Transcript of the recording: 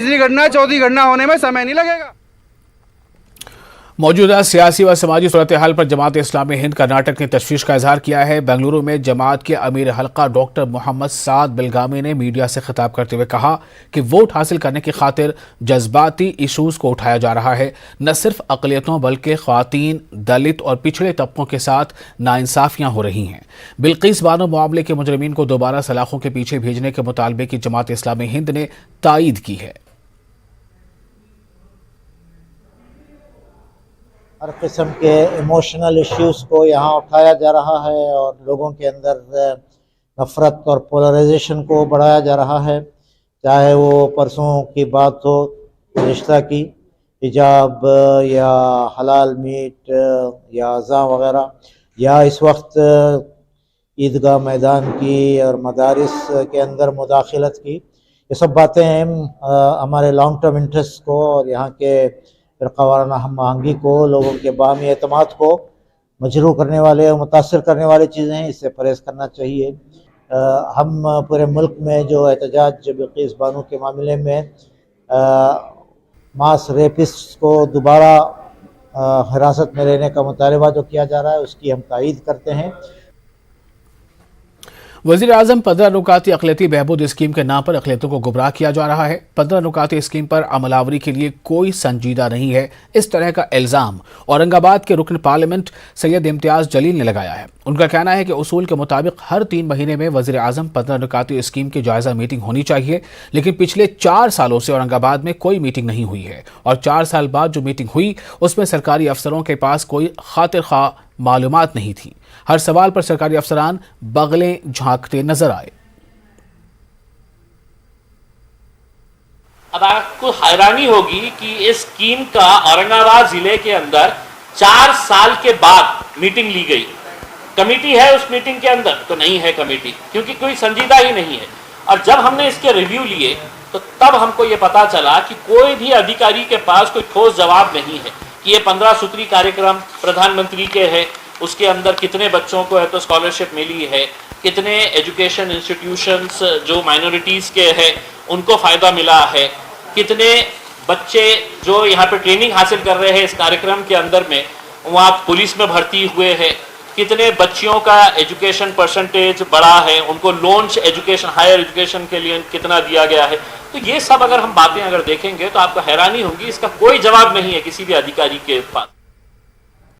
तीसरी घटना चौथी घटना होने में समय नहीं लगेगा। मौजूदा सियासी व समाजी सूरत हाल पर जमात इस्लामी हिंद कर्नाटक ने तशवीश का इजहार किया है। बेंगलुरु में जमात के अमीर हल्का डॉक्टर मोहम्मद साद बिलगामी ने मीडिया से खिताब करते हुए कहा कि वोट हासिल करने की खातिर जज्बाती इशूज़ को उठाया जा रहा है। न सिर्फ अक़लियतों बल्कि ख़वातीन, दलित और पिछड़े तबकों के साथ नाइंसाफ़ियाँ हो रही हैं। बिल्किस बानो मामले के मुजरिमीन को दोबारा सलाखों के पीछे भेजने के मुतालबे की जमात इस्लामी हिंद ने तायीद की है। हर किस्म के इमोशनल इश्यूज़ को यहाँ उठाया जा रहा है और लोगों के अंदर नफ़रत और पोलराइजेशन को बढ़ाया जा रहा है। चाहे वो परसों की बात हो रिश्ता की, हिजाब या हलाल मीट या अज़ां वग़ैरह, या इस वक्त ईदगाह मैदान की और मदारिस के अंदर मुदाखलत की, ये सब बातें हमारे लॉन्ग टर्म इंटरेस्ट को और यहाँ के फ़िरक़ावाराना हम आहंगी को, लोगों के बामी एतमाद को मजरूह करने वाले और मुतासिर करने वाली चीज़ें हैं। इससे परहेज़ करना चाहिए। हम पूरे मुल्क में जो एहतजाज बिल्किस बानो के मामले में मास रेपिस्ट को दोबारा हिरासत में लेने का मुतालबा जो किया जा रहा है, उसकी हम तायीद करते हैं। वज़ीर आज़म 15 नुकाती अक़लियती बहबूद स्कीम के नाम पर अक़लियतों को गुमराह किया जा रहा है। 15 नुकाती स्कीम पर अमलावरी के लिए कोई संजीदा नहीं है, इस तरह का इल्ज़ाम औरंगाबाद के रुकन पार्लियामेंट सैयद इम्तियाज़ जलील ने लगाया है। उनका कहना है कि उसूल के मुताबिक हर 3 महीने में वज़ीर आज़म 15 नुकाती स्कीम की जायज़ा मीटिंग होनी चाहिए, लेकिन पिछले 4 सालों से औरंगाबाद में कोई मीटिंग नहीं हुई है और 4 साल बाद जो मीटिंग हुई उसमें सरकारी अफसरों के पास कोई खातिर खा मालूमात नहीं थी। हर सवाल पर सरकारी अफसरान बगलें झांकते नजर आए। अब आपको हैरानी होगी कि इस स्कीम का औरंगाबाद जिले के अंदर 4 साल के बाद मीटिंग ली गई। कमेटी है उस मीटिंग के अंदर? तो नहीं है कमेटी, क्योंकि कोई संजीदा ही नहीं है। और जब हमने इसके रिव्यू लिए तो तब हमको ये पता चला कि कोई भी अधिकारी के पास कोई ठोस जवाब नहीं है कि ये 15 सूत्री कार्यक्रम प्रधानमंत्री के है, उसके अंदर कितने बच्चों को है तो स्कॉलरशिप मिली है, कितने एजुकेशन इंस्टीट्यूशंस जो माइनॉरिटीज़ के हैं उनको फ़ायदा मिला है, कितने बच्चे जो यहाँ पे ट्रेनिंग हासिल कर रहे हैं इस कार्यक्रम के अंदर में वहाँ पुलिस में भर्ती हुए हैं, कितने बच्चियों का एजुकेशन परसेंटेज बढ़ा है, उनको लोन्स एजुकेशन हायर एजुकेशन के लिए कितना दिया गया है। तो ये सब अगर हम बातें अगर देखेंगे तो आपको हैरानी होगी, इसका कोई जवाब नहीं है किसी भी अधिकारी के पास।